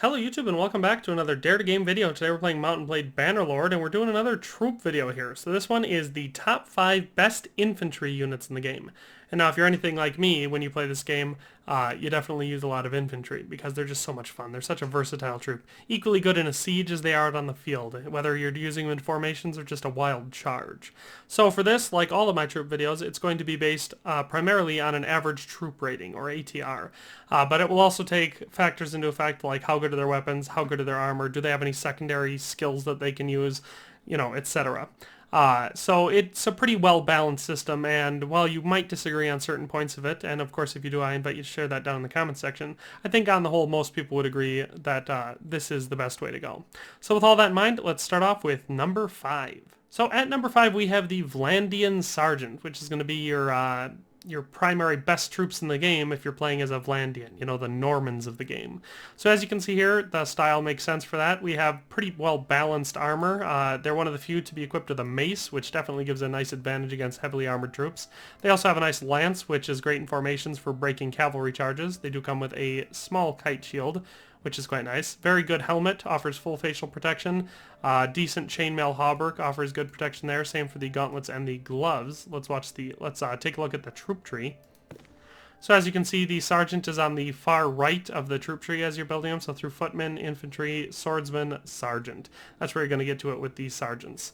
Hello YouTube and welcome back to another Dare to Game video. Today we're playing Mount & Blade Bannerlord and we're doing another troop video here. So this one is the top 5 best infantry units in the game. And now if you're anything like me, when you play this game, you definitely use a lot of infantry because they're just so much fun. They're such a versatile troop. Equally good in a siege as they are out on the field, whether you're using them in formations or just a wild charge. So for this, like all of my troop videos, it's going to be based primarily on an average troop rating, or ATR. But it will also take factors into effect like how good are their weapons, how good are their armor, do they have any secondary skills that they can use, you know, etc. So it's a pretty well-balanced system, and while you might disagree on certain points of it, and of course if you do, I invite you to share that down in the comments section, I think on the whole most people would agree that this is the best way to go. So with all that in mind, let's start off with number 5. So at number 5 we have the Vlandian Sergeant, which is going to be your primary best troops in the game if you're playing as a Vlandian, you know, the Normans of the game. So as you can see here, the style makes sense for that. We have pretty well balanced armor. They're one of the few to be equipped with a mace, which definitely gives a nice advantage against heavily armored troops. They also have a nice lance, which is great in formations for breaking cavalry charges. They do come with a small kite shield, which is quite nice. Very good helmet, offers full facial protection. Decent chainmail hauberk offers good protection there. Same for the gauntlets and the gloves. Let's take a look at the troop tree. So as you can see, the sergeant is on the far right of the troop tree as you're building them. So through footman, infantry, swordsman, sergeant. That's where you're going to get to it with these sergeants.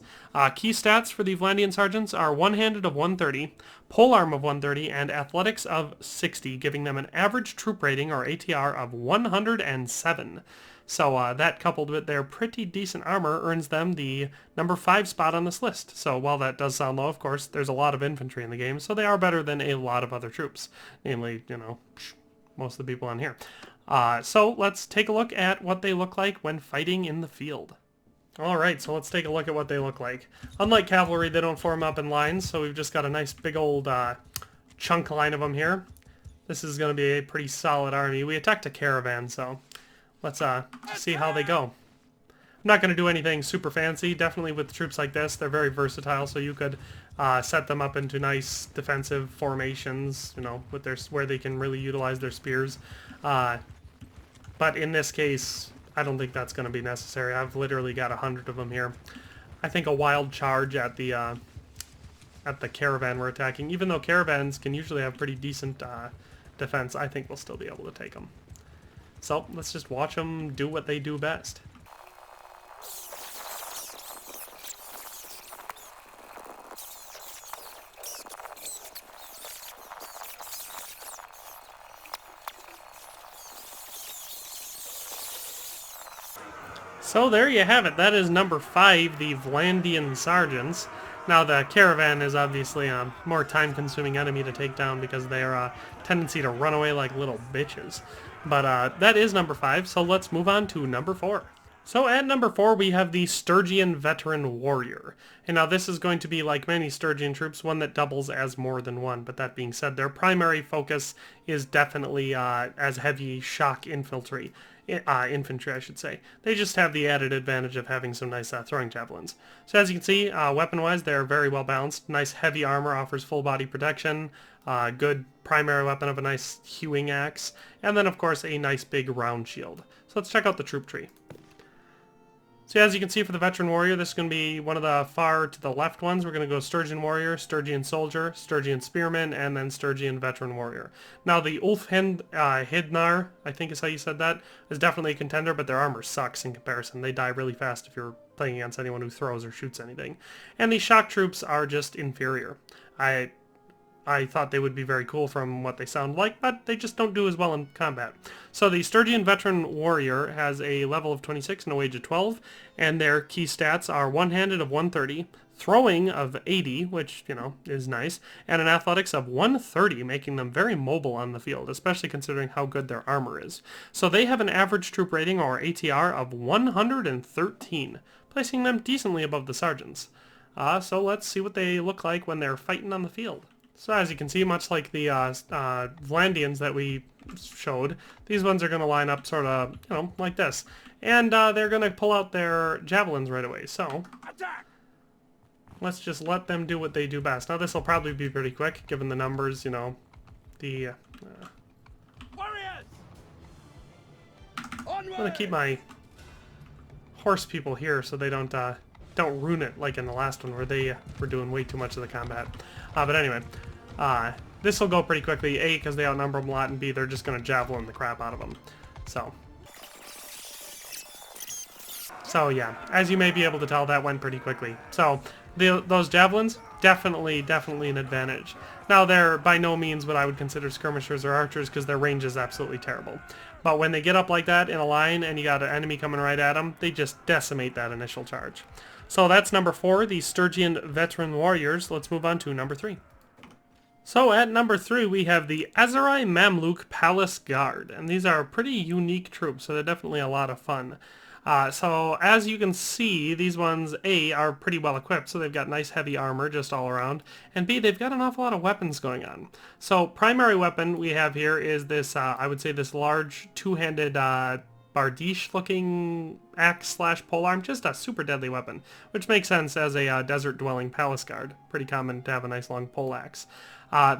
Key stats for the Vlandian sergeants are one-handed of 130, polearm of 130, and athletics of 60, giving them an average troop rating, or ATR, of 107. So that coupled with their pretty decent armor earns them the number 5 spot on this list. So while that does sound low, of course, there's a lot of infantry in the game, so they are better than a lot of other troops. Namely, you know, most of the people on here. So let's take a look at what they look like when fighting in the field. Alright, so let's take a look at what they look like. Unlike cavalry, they don't form up in lines, so we've just got a nice big old chunk line of them here. This is going to be a pretty solid army. We attacked a caravan, so let's see how they go. I'm not going to do anything super fancy. Definitely with troops like this, they're very versatile, so you could set them up into nice defensive formations, you know, with where they can really utilize their spears. But in this case, I don't think that's going to be necessary. I've literally got 100 of them here. I think a wild charge at the caravan we're attacking, even though caravans can usually have pretty decent defense, I think we'll still be able to take them. So let's just watch them do what they do best. So there you have it. That is number 5, the Vlandian Sergeants. Now the caravan is obviously a more time-consuming enemy to take down because they are a tendency to run away like little bitches. But that is number 5, so let's move on to number 4. So at number 4 we have the Sturgian Veteran Warrior. And now this is going to be, like many Sturgian troops, one that doubles as more than one. But that being said, their primary focus is definitely as heavy shock infantry. Infantry, I should say. They just have the added advantage of having some nice throwing javelins. So as you can see, weapon-wise, they're very well balanced. Nice heavy armor offers full body protection, good primary weapon of a nice hewing axe, and then of course a nice big round shield. So let's check out the troop tree. So as you can see for the Veteran Warrior, this is going to be one of the far to the left ones. We're going to go Sturgian Warrior, Sturgian Soldier, Sturgian Spearman, and then Sturgian Veteran Warrior. Now the Hidnar, I think is how you said that, is definitely a contender, but their armor sucks in comparison. They die really fast if you're playing against anyone who throws or shoots anything. And the shock troops are just inferior. I thought they would be very cool from what they sound like, but they just don't do as well in combat. So the Sturgian Veteran Warrior has a level of 26 and a wage of 12, and their key stats are one-handed of 130, throwing of 80, which, you know, is nice, and an athletics of 130, making them very mobile on the field, especially considering how good their armor is. So they have an average troop rating, or ATR, of 113, placing them decently above the sergeants. So let's see what they look like when they're fighting on the field. So as you can see, much like the Vlandians that we showed, these ones are going to line up sort of, you know, like this. And they're going to pull out their javelins right away. So let's just let them do what they do best. Now this will probably be pretty quick, given the numbers, you know, the... Warriors! On I'm gonna keep my horse people here so they don't ruin it like in the last one where they were doing way too much of the combat. But anyway, this will go pretty quickly. A, because they outnumber them a lot, and B, they're just gonna javelin the crap out of them. So yeah, as you may be able to tell, that went pretty quickly. So those javelins, definitely an advantage. Now they're by no means what I would consider skirmishers or archers because their range is absolutely terrible. But when they get up like that in a line and you got an enemy coming right at them, they just decimate that initial charge. So that's number 4, the Sturgian veteran warriors. Let's move on to number 3. So at number 3 we have the Aserai Mameluke Palace Guard, and these are pretty unique troops, so they're definitely a lot of fun. So as you can see, these ones, A, are pretty well equipped, so they've got nice heavy armor just all around, and B, they've got an awful lot of weapons going on. So primary weapon we have here is this, I would say this large two-handed bardiche looking axe slash polearm, just a super deadly weapon, which makes sense as a desert dwelling palace guard. Pretty common to have a nice long pole axe.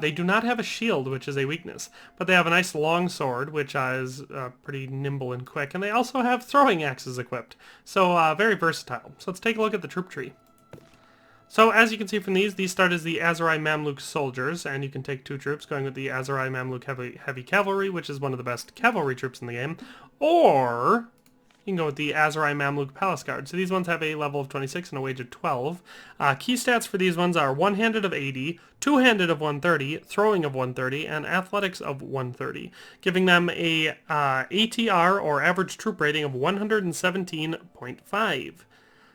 They do not have a shield, which is a weakness, but they have a nice long sword, which is pretty nimble and quick, and they also have throwing axes equipped, so very versatile. So let's take a look at the troop tree. So as you can see from these start as the Aserai Mameluke soldiers, and you can take 2 troops, going with the Aserai Mameluke heavy cavalry, which is one of the best cavalry troops in the game, or you can go with the Aserai Mameluke Palace Guard. So these ones have a level of 26 and a wage of 12. Key stats for these ones are one-handed of 80, two-handed of 130, throwing of 130, and athletics of 130, giving them a ATR, or average troop rating, of 117.5.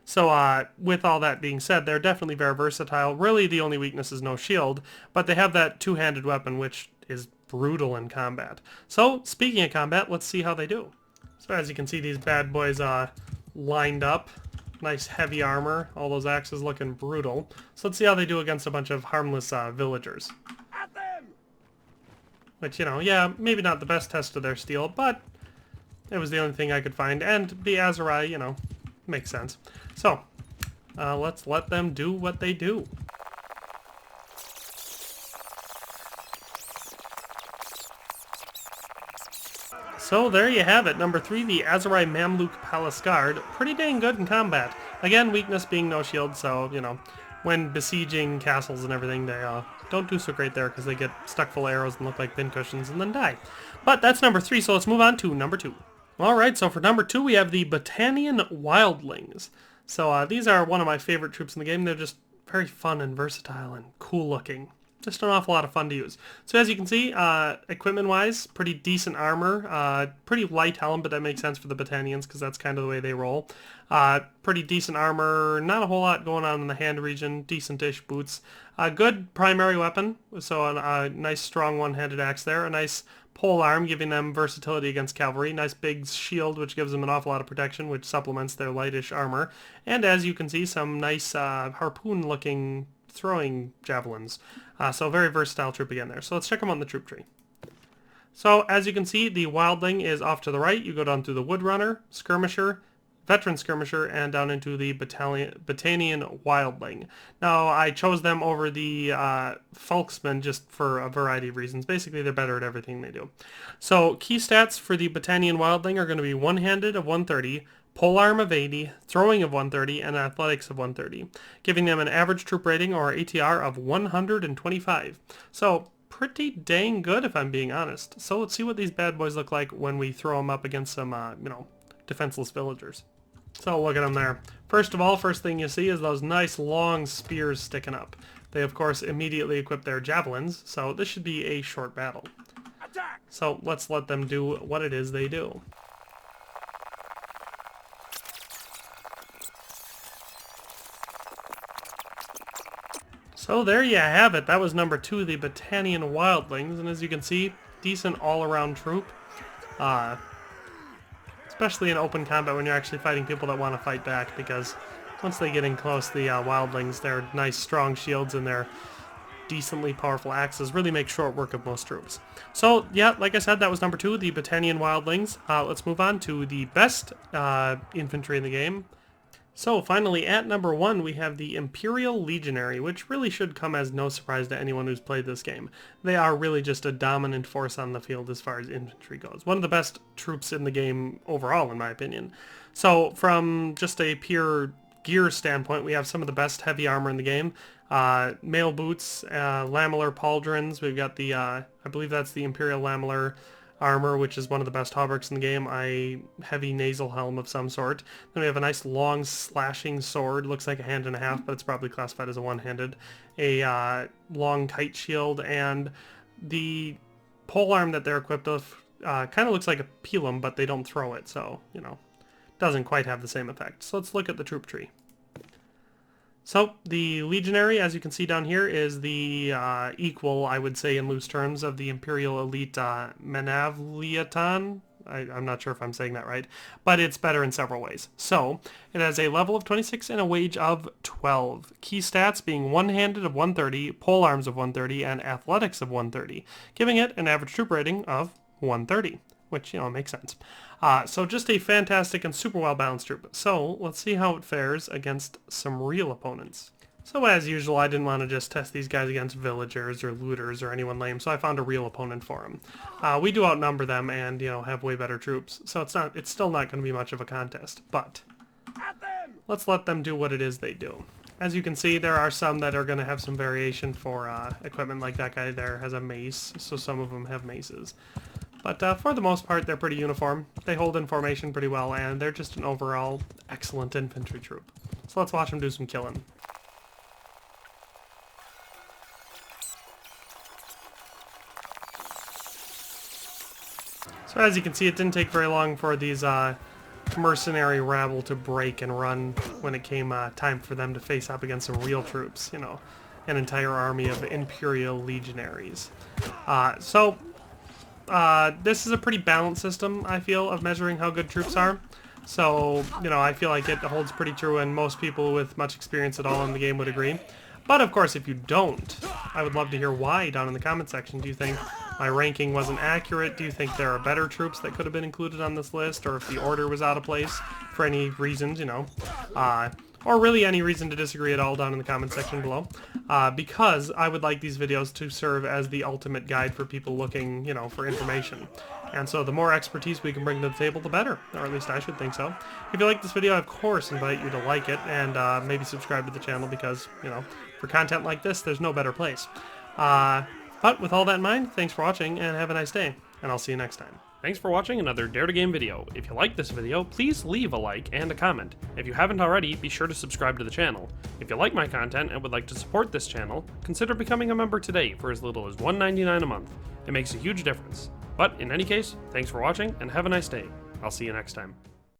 So with all that being said, they're definitely very versatile. Really the only weakness is no shield, but they have that two-handed weapon, which is brutal in combat. So speaking of combat, let's see how they do. So as you can see, these bad boys lined up. Nice heavy armor. All those axes looking brutal. So let's see how they do against a bunch of harmless villagers. At them! Which, you know, yeah, maybe not the best test of their steel, but it was the only thing I could find. And the Aserai, you know, makes sense. So, let's let them do what they do. So there you have it, number 3, the Aserai Mameluke Palace Guard. Pretty dang good in combat. Again, weakness being no shield, so, you know, when besieging castles and everything, they don't do so great there because they get stuck full of arrows and look like pincushions and then die. But that's number 3, so let's move on to number 2. Alright, so for number 2 we have the Battanian Wildlings. So these are one of my favorite troops in the game. They're just very fun and versatile and cool looking. Just an awful lot of fun to use. So as you can see, equipment-wise, pretty decent armor, pretty light helm, but that makes sense for the Battanians because that's kind of the way they roll. Pretty decent armor, not a whole lot going on in the hand region, decent-ish boots. Good primary weapon, so a nice strong one-handed axe there, a nice pole arm giving them versatility against cavalry, nice big shield which gives them an awful lot of protection, which supplements their lightish armor, and as you can see, some nice harpoon-looking throwing javelins. So very versatile troop again there. So let's check them on the troop tree. So as you can see, the Wildling is off to the right. You go down through the Woodrunner, Skirmisher, Veteran Skirmisher, and down into the Battanian Wildling. Now I chose them over the Folksmen just for a variety of reasons. Basically they're better at everything they do. So key stats for the Battanian Wildling are going to be one-handed of 130, polearm of 80, throwing of 130, and athletics of 130, giving them an average troop rating, or ATR, of 125. So pretty dang good if I'm being honest. So let's see what these bad boys look like when we throw them up against some, you know, defenseless villagers. So look at them there. First of all, first thing you see is those nice long spears sticking up. They of course immediately equip their javelins, so this should be a short battle. So let's let them do what it is they do. So there you have it. That was number 2, the Battanian Wildlings, and as you can see, decent all-around troop. Especially in open combat when you're actually fighting people that want to fight back, because once they get in close, the Wildlings, their nice strong shields and their decently powerful axes really make short work of most troops. So yeah, like I said, that was number 2, the Battanian Wildlings. Let's move on to the best infantry in the game, So finally, at number 1, we have the Imperial Legionary, which really should come as no surprise to anyone who's played this game. They are really just a dominant force on the field as far as infantry goes. One of the best troops in the game overall, in my opinion. So from just a pure gear standpoint, we have some of the best heavy armor in the game. Mail boots, lamellar pauldrons. We've got the, I believe that's the Imperial lamellar armor, which is one of the best hauberks in the game, a heavy nasal helm of some sort. Then we have a nice long slashing sword, looks like a hand and a half, but it's probably classified as a one-handed. A long kite shield, and the polearm that they're equipped with kind of looks like a pilum, but they don't throw it, so, you know, doesn't quite have the same effect. So let's look at the troop tree. So, the Legionary, as you can see down here, is the equal, I would say in loose terms, of the Imperial Elite Manavliatan. I'm not sure if I'm saying that right, but it's better in several ways. So, it has a level of 26 and a wage of 12. Key stats being one-handed of 130, polearms of 130, and athletics of 130, giving it an average troop rating of 130. Which, you know, makes sense. So just a fantastic and super well-balanced troop. So let's see how it fares against some real opponents. So as usual, I didn't want to just test these guys against villagers or looters or anyone lame, so I found a real opponent for them. We do outnumber them and, you know, have way better troops, so it's still not going to be much of a contest. But let's let them do what it is they do. As you can see, there are some that are going to have some variation for equipment, like that guy there has a mace, so some of them have maces. But for the most part, they're pretty uniform. They hold in formation pretty well, and they're just an overall excellent infantry troop. So let's watch them do some killing. So as you can see, it didn't take very long for these mercenary rabble to break and run when it came time for them to face up against some real troops, you know, an entire army of Imperial Legionaries. This is a pretty balanced system, I feel, of measuring how good troops are. So, you know, I feel like it holds pretty true, and most people with much experience at all in the game would agree. But, of course, if you don't, I would love to hear why down in the comment section. Do you think my ranking wasn't accurate? Do you think there are better troops that could have been included on this list? Or if the order was out of place for any reasons, you know? Or really any reason to disagree at all down in the comment section below. Because I would like these videos to serve as the ultimate guide for people looking, you know, for information. And so the more expertise we can bring to the table, the better. Or at least I should think so. If you like this video, I of course invite you to like it and maybe subscribe to the channel because, you know, for content like this, there's no better place. But with all that in mind, thanks for watching and have a nice day. And I'll see you next time. Thanks for watching another Dare to Game video. If you liked this video, please leave a like and a comment. If you haven't already, be sure to subscribe to the channel. If you like my content and would like to support this channel, consider becoming a member today for as little as $1.99 a month. It makes a huge difference. But in any case, thanks for watching and have a nice day. I'll see you next time.